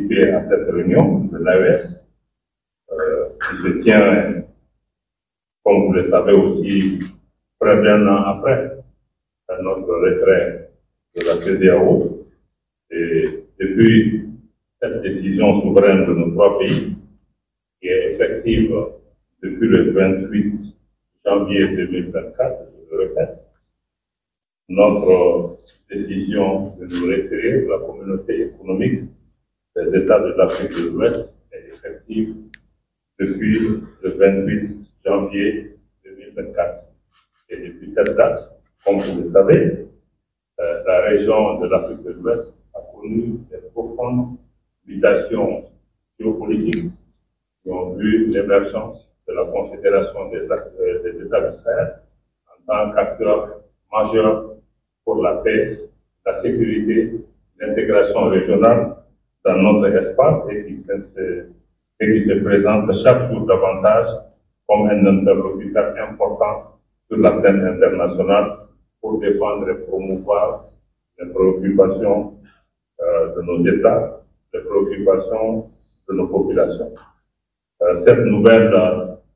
participé à cette réunion de l'AES, qui se tient, comme vous le savez aussi, près d'un an après notre retrait de la CEDEAO. Et depuis cette décision souveraine de nos trois pays, qui est effective depuis le 28 janvier 2024, je le répète, notre décision de nous retirer de la communauté économique des États de l'Afrique de l'Ouest est effective depuis le 28 janvier 2024. Et depuis cette date, comme vous le savez, la région de l'Afrique de l'Ouest a connu des profondes mutations géopolitiques qui ont vu l'émergence de la Confédération des États du Sahel en tant qu'acteur majeur pour la paix, la sécurité, l'intégration régionale dans notre espace et qui se présente chaque jour davantage comme un interlocuteur important sur la scène internationale pour défendre et promouvoir les préoccupations de nos États, les préoccupations de nos populations. Cette nouvelle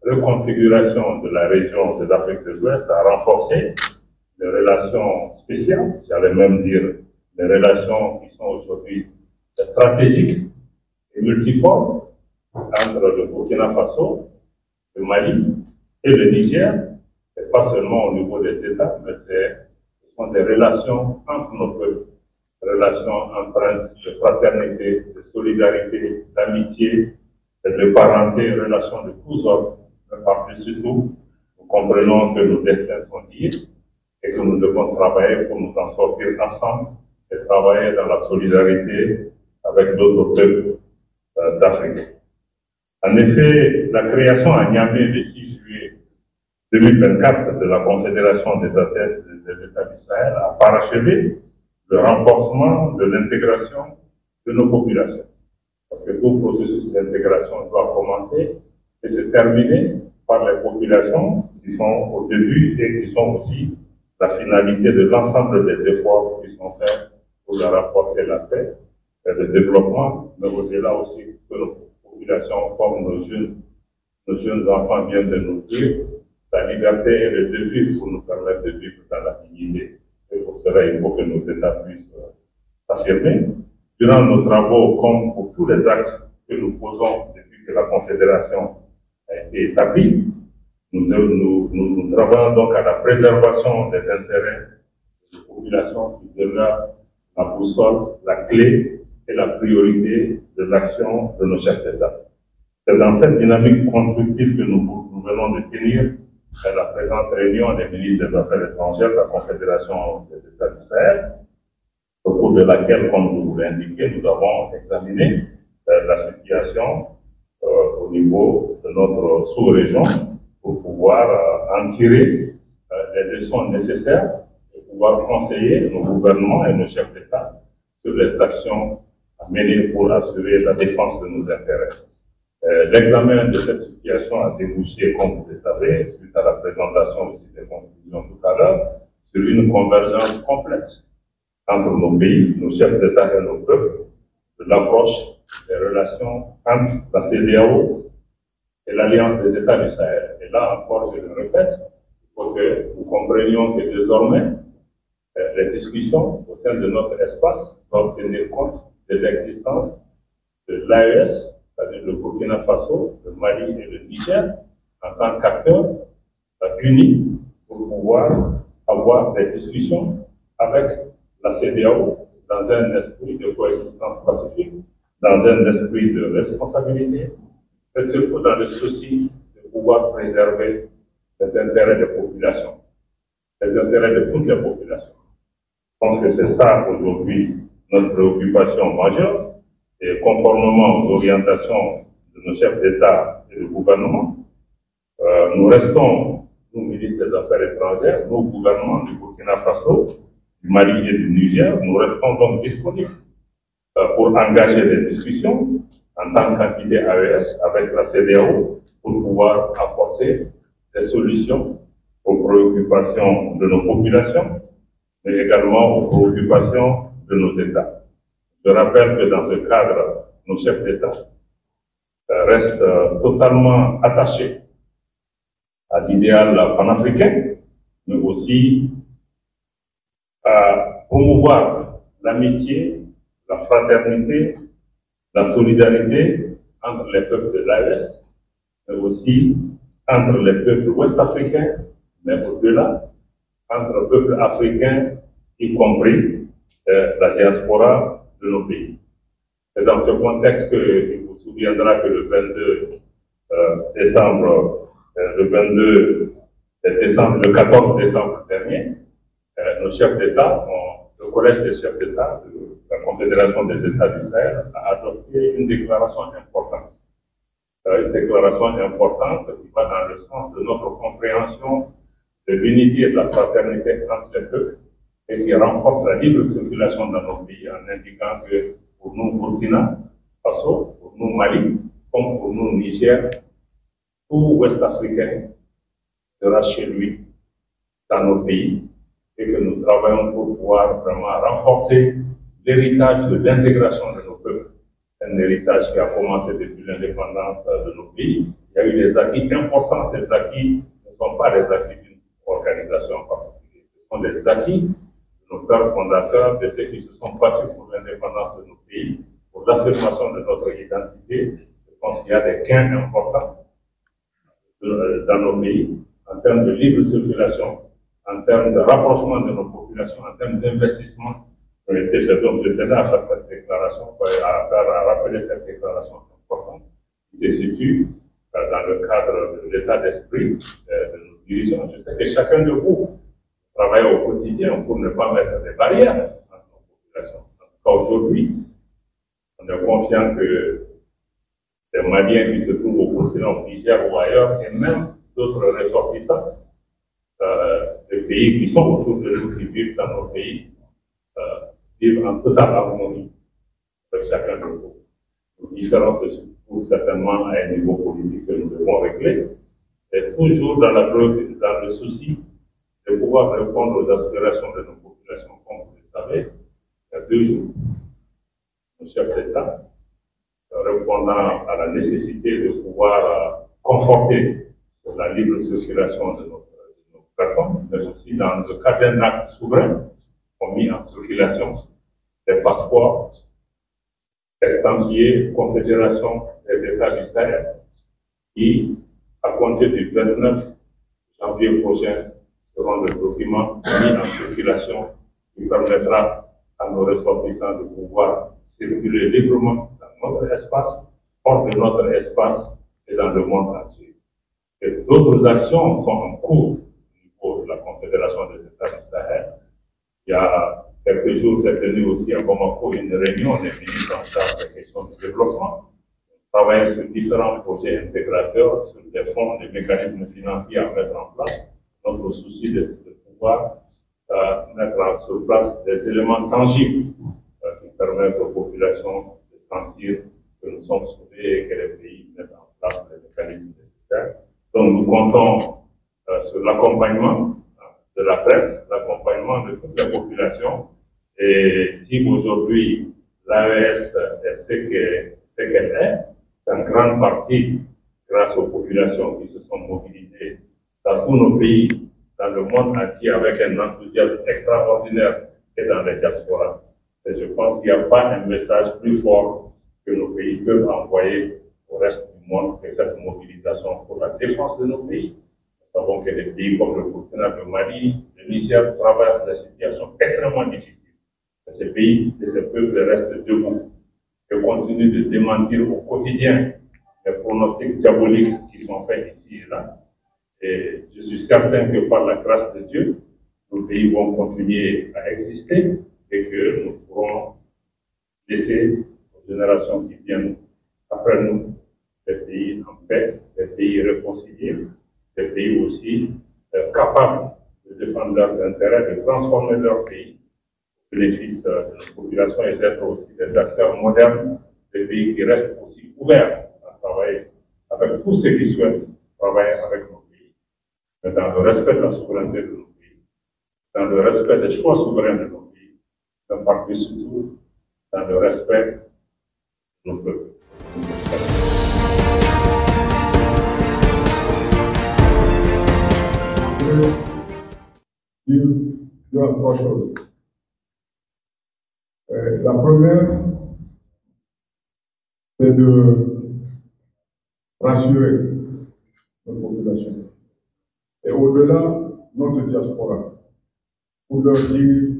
reconfiguration de la région de l'Afrique de l'Ouest a renforcé les relations spéciales, j'allais même dire les relations qui sont aujourd'hui stratégiques et multiformes entre le Burkina Faso, le Mali et le Niger, et pas seulement au niveau des États, mais ce sont des relations entre nos peuples, des relations empreintes de fraternité, de solidarité, d'amitié, de parenté, relations de tous ordres, mais par-dessus tout, nous comprenons que nos destins sont liés et que nous devons travailler pour nous en sortir ensemble et travailler dans la solidarité avec d'autres peuples d'Afrique. En effet, la création à Niamey le 6 juillet 2024 de la Confédération des États du Sahel a parachevé le renforcement de l'intégration de nos populations. Parce que tout processus d'intégration doit commencer et se terminer par les populations qui sont au début et qui sont aussi la finalité de l'ensemble des efforts qui sont faits pour leur apporter la paix et le développement, mais au-delà aussi que nos populations, comme nos jeunes enfants viennent de nous dire, la liberté et le devoir pour nous permettre de vivre dans la dignité. Et pour cela, il faut que nos États puissent s'affirmer. Durant nos travaux, comme pour tous les actes que nous posons depuis que la Confédération a été établie, nous travaillons donc à la préservation des intérêts des populations qui demeurent la boussole, la clé et la priorité de l'action de nos chefs d'État. C'est dans cette dynamique constructive que nous venons de tenir la présente réunion des ministres des Affaires étrangères de la Confédération des États du Sahel, au cours de laquelle, comme vous l'indiquez, nous avons examiné la situation au niveau de notre sous-région pour pouvoir en tirer les leçons nécessaires et pouvoir conseiller nos gouvernements et nos chefs d'État sur les actions à mener pour assurer la défense de nos intérêts. L'examen de cette situation a débouché, comme vous le savez, suite à la présentation aussi des conclusions tout à l'heure, sur une convergence complète entre nos pays, nos chefs d'État et nos peuples, de l'approche des relations entre la CEDEAO et l'Alliance des États du Sahel. Et là encore, je le répète, il faut que nous comprenions que désormais, les discussions au sein de notre espace doivent tenir compte de l'existence de l'AES, c'est-à-dire le Burkina Faso, le Mali et le Niger, en tant qu'acteurs unis pour pouvoir avoir des discussions avec la CEDEAO dans un esprit de coexistence pacifique, dans un esprit de responsabilité, et surtout dans le souci de pouvoir préserver les intérêts des populations, les intérêts de toutes les populations. Je pense que c'est ça aujourd'hui notre préoccupation majeure, et conformément aux orientations de nos chefs d'État et de gouvernement, nous restons, nous ministres des Affaires étrangères, nos gouvernements du Burkina Faso, du Mali et du Niger, nous restons donc disponibles pour engager des discussions en tant qu'entité AES avec la CEDEAO pour pouvoir apporter des solutions aux préoccupations de nos populations, mais également aux préoccupations de nos États. Je rappelle que dans ce cadre nos chefs d'État restent totalement attachés à l'idéal panafricain, mais aussi à promouvoir l'amitié, la fraternité, la solidarité entre les peuples de l'AES, mais aussi entre les peuples ouest-africains, mais au-delà, entre peuples africains, y compris la diaspora de nos pays. C'est dans ce contexte qu'il vous souviendra que le 22 décembre, le 14 décembre dernier, nos chefs d'État, le Collège des chefs d'État de la Confédération des États du Sahel a adopté une déclaration importante. Une déclaration importante qui va dans le sens de notre compréhension de l'unité et de la fraternité entre les peuples et qui renforce la libre circulation dans nos pays en indiquant que pour nous, Burkina Faso, pour nous, Mali, comme pour nous, Niger, tout Ouest-Africain sera chez lui dans nos pays et que nous travaillons pour pouvoir vraiment renforcer l'héritage de l'intégration de nos peuples. Un héritage qui a commencé depuis l'indépendance de nos pays. Il y a eu des acquis importants. Ces acquis ne sont pas des acquis d'une organisation en particulier. Ce sont des acquis de nos pères fondateurs, de ceux qui se sont battus pour l'indépendance de nos pays, pour l'affirmation de notre identité. Je pense qu'il y a des gains importants dans nos pays en termes de libre circulation, en termes de rapprochement de nos populations, en termes d'investissement. Donc, je tenais à faire cette déclaration, à rappeler cette déclaration importante qui se situe dans le cadre de l'état d'esprit de nos dirigeants. Je sais que chacun de vous travaille au quotidien pour ne pas mettre des barrières entre nos populations. En tout cas, aujourd'hui, on est confiant que les Maliens qui se trouvent au continent, au Niger ou ailleurs, et même d'autres ressortissants des pays qui sont autour de nous, qui vivent dans nos pays, vivre en totale harmonie avec chacun de nous. Nos différences se trouvent certainement à un niveau politique que nous devons régler, et toujours dans le souci de pouvoir répondre aux aspirations de nos populations. Comme vous le savez, il y a 2 jours, nos chefs d'État, répondant à la nécessité de pouvoir conforter la libre circulation de nos personnes, mais aussi dans le cadre d'un acte souverain, ont mis en circulation des passeports estampillés Confédération des États du Sahel qui, à compter du 29 janvier prochain, seront des documents mis en circulation qui permettra à nos ressortissants de pouvoir circuler librement dans notre espace, hors de notre espace et dans le monde entier. Et d'autres actions sont en cours au niveau de la Confédération des États du Sahel. Il y a quelques jours, c'est tenu aussi à Bamako une réunion des ministres en charge des questions de développement. On travaille sur différents projets intégrateurs, sur des fonds, des mécanismes financiers à mettre en place. Notre souci de pouvoir mettre sur place des éléments tangibles qui permettent aux populations de sentir que nous sommes sauvés et que les pays mettent en place les mécanismes nécessaires. Donc nous comptons sur l'accompagnement de la presse, l'accompagnement de toutes les populations. Et si aujourd'hui l'AES est ce qu'elle est, c'est en grande partie grâce aux populations qui se sont mobilisées dans tous nos pays, dans le monde entier, avec un enthousiasme extraordinaire et dans les diasporas. Et je pense qu'il n'y a pas un message plus fort que nos pays peuvent envoyer au reste du monde que cette mobilisation pour la défense de nos pays. Nous savons que les pays comme le Burkina, le Mali, le Niger traversent des situations extrêmement difficiles. Et ces pays et ces peuples restent debout et continuent de démentir au quotidien les pronostics diaboliques qui sont faits ici et là. Et je suis certain que par la grâce de Dieu, nos pays vont continuer à exister et que nous pourrons laisser aux générations qui viennent après nous des pays en paix, des pays réconciliés, des pays aussi capables de défendre leurs intérêts, de transformer leur pays au bénéfice de la population et d'être aussi des acteurs modernes, des pays qui restent aussi ouverts à travailler avec tous ceux qui souhaitent travailler avec nos pays, mais dans le respect de la souveraineté de nos pays, dans le respect des choix souverains de nos pays, mais par-dessus tout, dans le respect nos peuples. Je vais dire deux à trois choses. La première, c'est de rassurer notre population. Et au-delà, notre diaspora, pour leur dire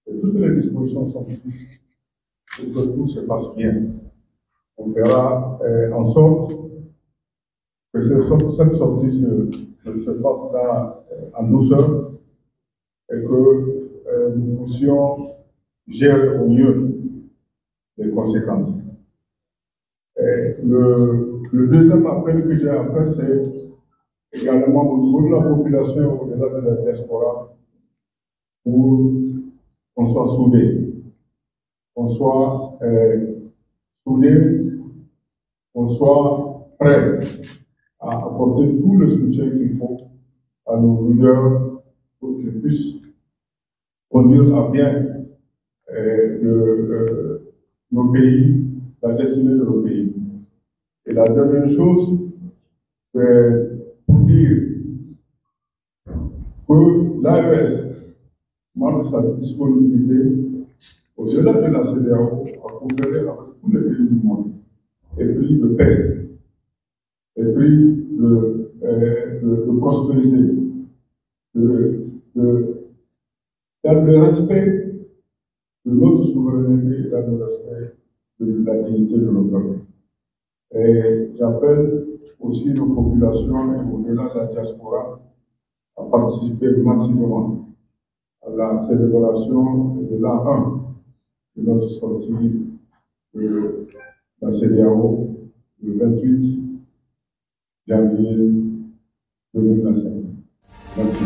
que toutes les dispositions sont prises pour que tout se passe bien. On fera en sorte que cette sortie se fasse en douceur et que nous puissions gérer au mieux les conséquences. Et le deuxième appel que j'ai à faire, c'est également au niveau de la population, au-delà de la diaspora, pour qu'on soit soudés, qu'on soit soudés, qu'on soit prêts à apporter tout le soutien qu'il faut à nos leaders pour qu'ils puissent conduire à bien nos pays, la destinée de nos pays. Et la dernière chose, c'est pour dire que l'AES marque sa disponibilité au-delà de la CEDEAO à coopérer avec tous les pays du monde, épris de paix, épris de prospérité, dans le respect de notre souveraineté et dans le respect de la dignité de nos peuples. Et j'appelle aussi nos populations et au-delà de la diaspora à participer massivement à la célébration de l'an 1 de notre sortie de la CEDEAO le 28 janvier 2025. Merci.